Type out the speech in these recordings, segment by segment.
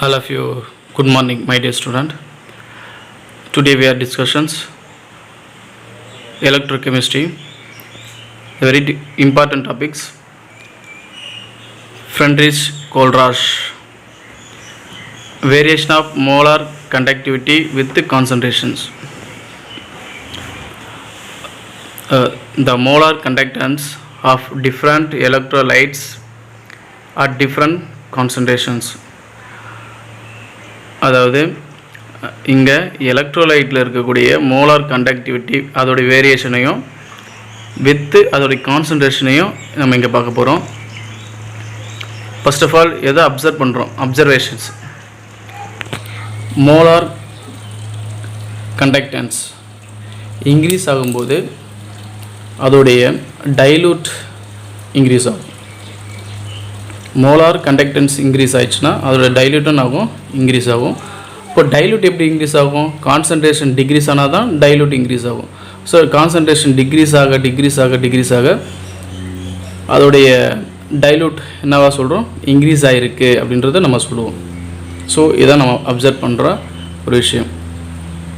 All of you, good morning, my dear student. Today we are discussions electrochemistry, very important topics. Friedrich-Kohlrausch, variation of molar conductivity with concentrations. The molar conductance of different electrolytes at different concentrations. அதாவது இங்கே எலக்ட்ரோலைட்டில் இருக்கக்கூடிய molar conductivity அதோடைய வேரியேஷனையும் with அதோடைய கான்சன்ட்ரேஷனையும் நம்ம இங்கே பார்க்க போகிறோம். First of all எதை அப்சர்வ் பண்ணுறோம்? அப்சர்வேஷன்ஸ். மோலார் கண்டக்டன்ஸ் இன்க்ரீஸ் ஆகும்போது அதோடைய டைலூட் இன்க்ரீஸ் ஆகும். மோலார் கண்டக்டன்ஸ் இன்க்ரீஸ் ஆகிடுச்சுன்னா அதோட டைல்யூட்டும் ஆகும், இன்க்ரீஸ் ஆகும். இப்போ டைல்யூட் எப்படி இன்க்ரீஸ் ஆகும்? கான்சன்ட்ரேஷன் டிக்ரீஸ் ஆனால் தான் டைல்யூட் இன்க்ரீஸ் ஆகும். ஸோ கான்சன்ட்ரேஷன் டிக்ரீஸ் ஆக அதோடைய டைல்யூட் என்னவா சொல்கிறோம்? இன்க்ரீஸ் ஆகிருக்கு அப்படின்றத நம்ம சொல்லுவோம். ஸோ இதான் நம்ம அப்சர்வ் பண்ணுற ஒரு விஷயம்.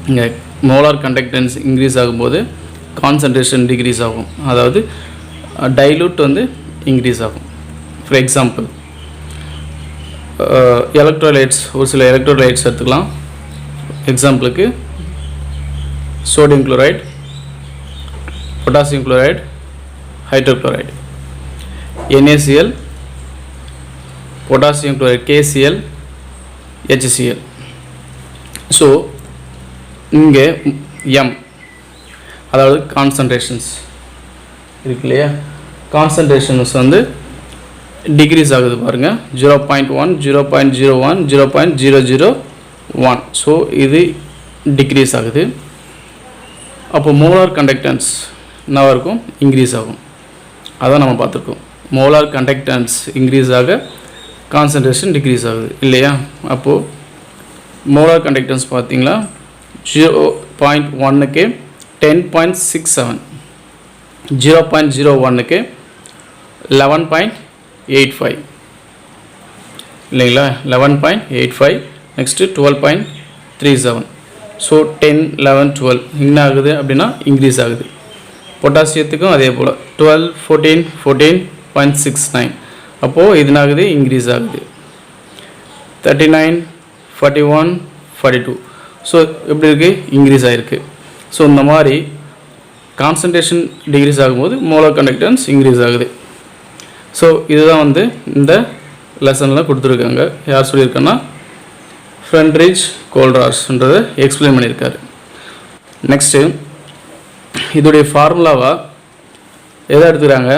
இங்கே மோலார் கண்டக்டன்ஸ் இன்க்ரீஸ் ஆகும்போது கான்சன்ட்ரேஷன் டிக்ரீஸ் ஆகும், அதாவது டைல்யூட் இன்க்ரீஸ் ஆகும். ஃபார் எக்ஸாம்பிள் எலக்ட்ரோலைட்ஸ், ஒரு சில எலக்ட்ரோலைட்ஸ் எடுத்துக்கலாம். எக்ஸாம்பிளுக்கு sodium chloride, potassium chloride, hydrochloride, NaCl, potassium chloride KCl, HCl. So இங்கே எம் அதாவது கான்சன்ட்ரேஷன்ஸ் இருக்கு இல்லையா? கான்சன்ட்ரேஷன்ஸ் டிக்ரீஸ் ஆகுது பாருங்கள். 0.1, 0.01, 0.001. ஸோ இது டிக்ரீஸ் ஆகுது. அப்போ மோலார் கண்டக்டன்ஸ் என்னவாக இருக்கும்? இன்க்ரீஸ் ஆகும். அதான் நம்ம பார்த்துருக்கோம். மோலார் கண்டக்டன்ஸ் இன்க்ரீஸ் ஆக கான்சன்ட்ரேஷன் டிக்ரீஸ் ஆகுது இல்லையா? அப்போது மோலார் கண்டக்டன்ஸ் பார்த்தீங்களா 0.1க்கு 10.67, 0.01க்கு 11.85 இல்லைங்களா? 11.85. நெக்ஸ்ட்டு 12.37. ஸோ 10, 11, 12 என்ன ஆகுது அப்படின்னா இன்க்ரீஸ் ஆகுது. பொட்டாசியத்துக்கும் அதே போல் 12, 14, 14.69. அப்போது இது ஆகுது, இன்க்ரீஸ் ஆகுது. 39, 41, 42. ஸோ எப்படி இருக்குது? இன்க்ரீஸ் ஆகிருக்கு. ஸோ இந்த மாதிரி கான்சன்ட்ரேஷன் டிக்ரீஸ் ஆகும்போது மோலார் கண்டக்டன்ஸ் இன்க்ரீஸ் ஆகுது. ஸோ இதுதான் இந்த லெசனில் கொடுத்துருக்காங்க. யார் சொல்லியிருக்கேன்னா ஃப்ரெட்ரிச் கோல்ராஷ்ன்றதை எக்ஸ்பிளைன் பண்ணியிருக்காரு. நெக்ஸ்ட்டு இதோடைய ஃபார்முலாவாக எதை எடுத்துக்கிறாங்க?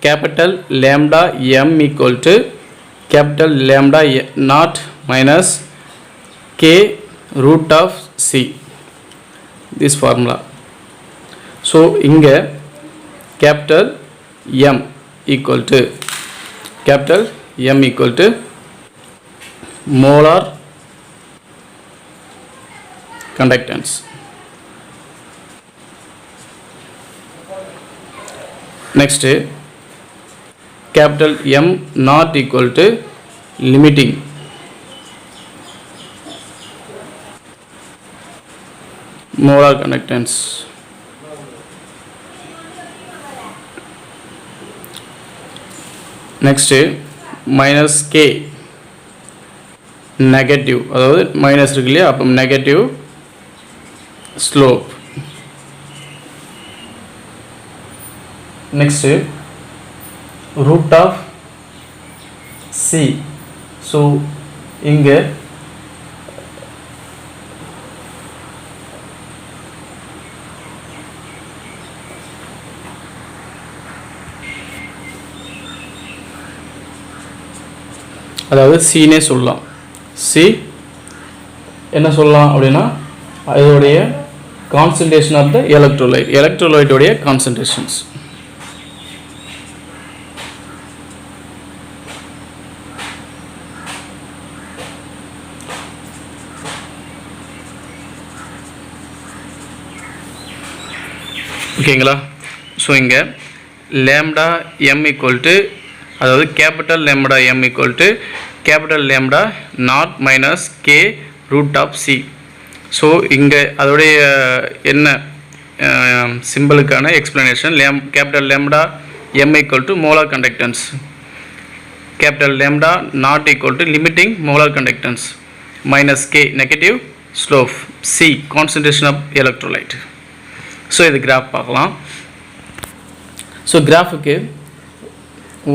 Capital lambda M equal to capital lambda nought minus K root of C, this formula. So இங்கே capital M equal to capital M equal to molar conductance. Next, capital M not equal to limiting. Molar conductance. Next minus K negative, அதாவது minus இருக்கு இல்லையா? அப்போ negative slope. Next root of C. So இங்கே அதாவது சீனே சொல்லலாம். C என்ன சொல்லலாம் அப்படின்னா அதோடைய கான்சன்ட்ரேஷன் ஆஃப் த எலக்ட்ரோலைட்டோடைய கான்சன்ட்ரேஷன்ஸ். ஓகேங்களா? ஸோ இங்கே லேம்டா எம் ஈக்குவல் டு, அதாவது capital lambda M equal to capital lambda nought minus K root of C. So இங்கே அதோடைய என்ன சிம்பிளுக்கான explanation capital lambda m equal to molar conductance, capital lambda not equal to limiting molar conductance, minus k negative slope, c concentration of electrolyte. So இது graph பார்க்கலாம். So கிராஃபுக்கு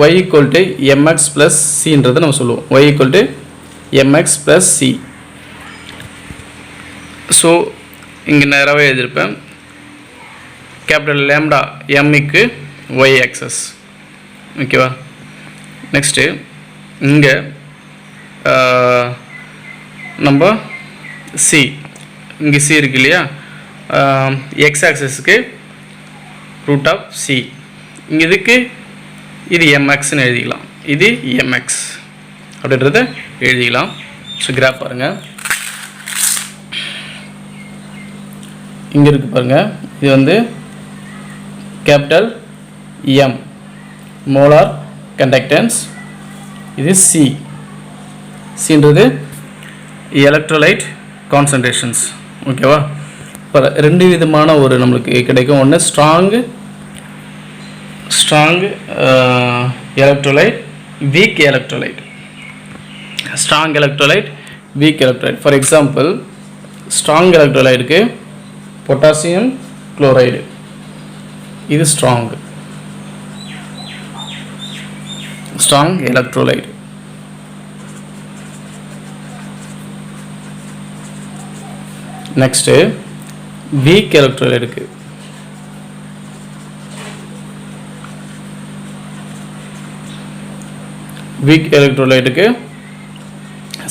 y equal to mx plus cன்றதை நம்ம சொல்லுவோம். y equal to mx plus c. So இங்கே நேராகவே எழுதியிருப்பேன். Capital lambda எம்முக்கு y axis, ஓகேவா. நெக்ஸ்ட்டு இங்கே நம்ம சி, இங்கே சி இருக்கு இல்லையா, எக்ஸ் ஆக்சஸ்க்கு ரூட் ஆஃப் சி, இங்கே இதுக்கு இது எம்எக்ஸ்ன்னு எழுதிக்கலாம், இது எம்எக்ஸ் அப்படின்றத எழுதிக்கலாம். ஸோ கிராஃப் பாருங்கள், இங்கே இருக்குது பாருங்கள், இது வந்து கேபிட்டல் எம் மோலார் கண்டக்டன்ஸ், இது சி, சின்றது எலக்ட்ரோலைட் கான்சன்ட்ரேஷன்ஸ், ஓகேவா. இப்போ ரெண்டு விதமான ஒரு நம்மளுக்கு கிடைக்கும். ஒன்று strong electrolyte, weak electrolyte. Strong electrolyte, weak electrolyte. For example strong எலக்ட்ரோலைட்டுக்கு பொட்டாசியம் குளோரைடு, இது ஸ்ட்ராங் எலக்ட்ரோலைட். நெக்ஸ்ட்டு வீக் எலக்ட்ரோலைடுக்கு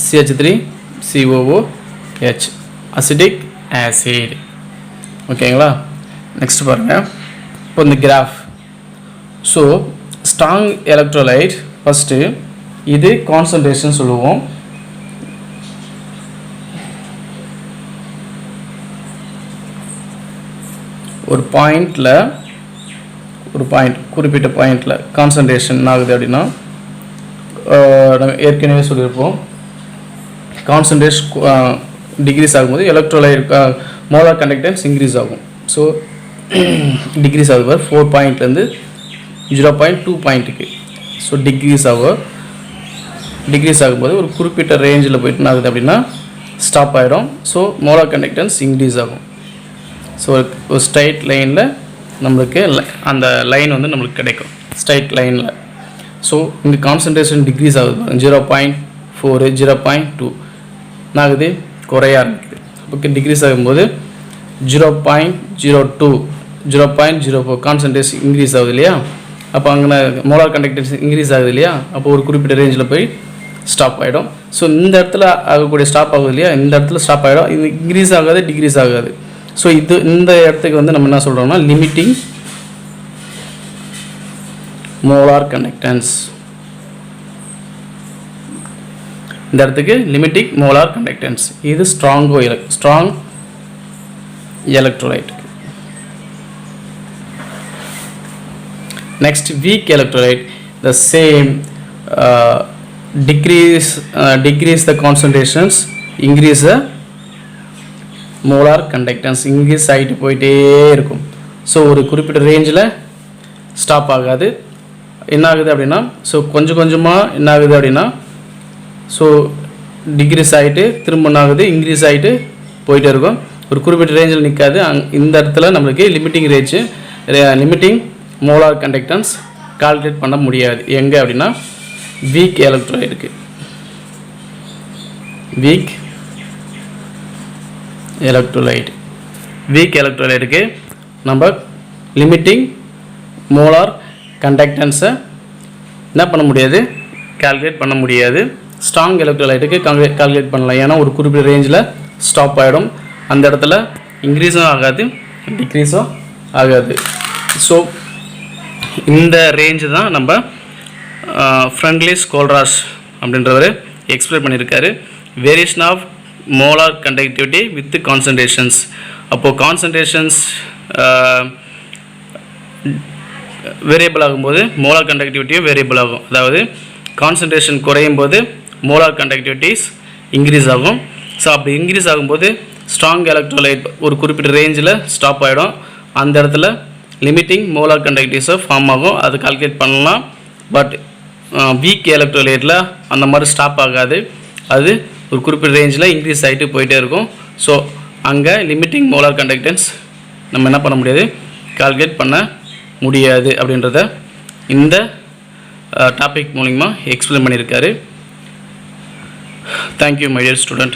CH3COOH அசிட்டிக் ஆசிட், ஓகேங்களா. நெக்ஸ்ட் பாருங்கள், இப்போ இந்த graph. So strong electrolyte first இது கான்சன்ட்ரேஷன் சொல்லுவோம். ஒரு குறிப்பிட்ட பாயிண்டில் கான்சன்ட்ரேஷன் ஆகுது அப்படின்னா நம்ம ஏற்கனவே சொல்லியிருப்போம், கான்சன்ட்ரேஷன் டிக்ரீஸ் ஆகும்போது எலக்ட்ரோலைட் மோலார் கண்டக்டன்ஸ் இன்க்ரீஸ் ஆகும். ஸோ டிக்ரீஸ் ஆகுது 4 பாயிண்ட்லேருந்து 0.2 பாயிண்ட்டுக்கு. ஸோ டிக்ரீஸ் ஆகும்போது ஒரு குறிப்பிட்ட ரேஞ்சில் போயிட்டு ஆகுது அப்படின்னா ஸ்டாப் ஆகிடும். ஸோ மோலார் கண்டக்டன்ஸ் இன்க்ரீஸ் ஆகும். ஸோ ஒரு ஸ்ட்ரைட் லைனில் நம்மளுக்கு அந்த லைன் வந்து நம்மளுக்கு கிடைக்கும், ஸ்ட்ரைட் லைனில். ஸோ இங்கே கான்சன்ட்ரேஷன் டிக்ரீஸ் ஆகுது, 0.4 0.2 ஆகுது, குறைய ஆரம்பிக்குது. ஓகே, டிக்ரீஸ் ஆகும்போது 0.02 0.04 கான்சன்ட்ரேஷன் இன்க்ரீஸ் ஆகுது இல்லையா. அப்போ அங்கே மோலார் கண்டக்டன்ஸ் இன்க்ரீஸ் ஆகுது இல்லையா. அப்போ ஒரு குறிப்பிட்ட ரேஞ்சில் போய் ஸ்டாப் ஆகிடும். ஸோ இந்த இடத்துல ஆகக்கூடிய ஸ்டாப் ஆகுது இல்லையா, இந்த இடத்துல ஸ்டாப் ஆகிடும். இது இன்க்ரீஸ் ஆகாது, டிக்ரீஸ் ஆகாது. ஸோ இந்த இடத்துக்கு வந்து நம்ம என்ன சொல்கிறோம்னா லிமிட்டிங் மோலார் கண்டக்டன்ஸ். இந்த இடத்துக்கு லிமிட்டிங் மோலார் கண்டக்டன்ஸ். இது strong electrolyte. Next, weak electrolyte, the same decrease the concentrations, increase the molar conductance, increase ஆகிட்டு போயிட்டே இருக்கும். ஸோ ஒரு குறிப்பிட்ட ரேஞ்சில் ஸ்டாப் ஆகாது. என்ன ஆகுது அப்படின்னா, ஸோ கொஞ்சம் கொஞ்சமாக என்ன ஆகுது அப்படின்னா, ஸோ டிக்ரீஸ் ஆகிட்டு திரும்ப என்ன ஆகுது, இன்க்ரீஸ் ஆகிட்டு போயிட்டே இருக்கும். ஒரு குறிப்பிட்ட ரேஞ்சில் நிற்காது. இந்த இடத்துல நம்மளுக்கு லிமிட்டிங் மோலார் கண்டக்டன்ஸ் கால்குலேட் பண்ண முடியாது. எங்கே அப்படின்னா வீக் எலக்ட்ரோலைட்டுக்கு. வீக் எலக்ட்ரோலைட்டுக்கு நம்ம லிமிட்டிங் மோலார் கண்டக்டன்ஸை என்ன பண்ண முடியாது, கால்குலேட் பண்ண முடியாது. ஸ்ட்ராங் எலக்ட்ரோலைட்டுக்கு கால்குலேட் பண்ணலாம். ஏன்னா ஒரு குறிப்பிட்ட ரேஞ்சில் ஸ்டாப் ஆகிடும். அந்த இடத்துல இன்க்ரீஸும் ஆகாது, டிக்ரீஸும் ஆகாது. ஸோ இந்த ரேஞ்சு தான் நம்ம ஃப்ரெண்ட்லிஸ் கோல்ராஸ் அப்படின்றவர் எக்ஸ்பிளைன் பண்ணியிருக்காரு. Variation of molar conductivity with concentrations. அப்போது கான்சன்ட்ரேஷன்ஸ் வேரியபிள் ஆகும்போது மோலார் கண்டக்டிவிட்டியும் வேரியபிள் ஆகும். அதாவது கான்சன்ட்ரேஷன் குறையும் போது மோலார் கண்டக்டிவிட்டிஸ் இன்க்ரீஸ் ஆகும். ஸோ அப்படி இன்க்ரீஸ் ஆகும்போது ஸ்ட்ராங் எலக்ட்ரோலைட் ஒரு குறிப்பிட்ட ரேஞ்சில் ஸ்டாப் ஆகிடும். அந்த இடத்துல லிமிட்டிங் மோலார் கண்டக்டிவிட்டிஸை ஃபார்ம் ஆகும். அது கால்குலேட் பண்ணலாம். பட் வீக் எலக்ட்ரோலைட்டில் அந்த மாதிரி ஸ்டாப் ஆகாது. அது ஒரு குறிப்பிட்ட ரேஞ்சில் இன்க்ரீஸ் ஆகிட்டு போயிட்டே இருக்கும். ஸோ அங்கே லிமிட்டிங் மோலார் கண்டக்டன்ஸ் நம்ம என்ன பண்ண முடியாது, கால்குலேட் பண்ண முடியாது அப்படின்றத இந்த டாபிக் மூலிமா எக்ஸ்பிளைன் பண்ணியிருக்காரு. Thank you my dear student.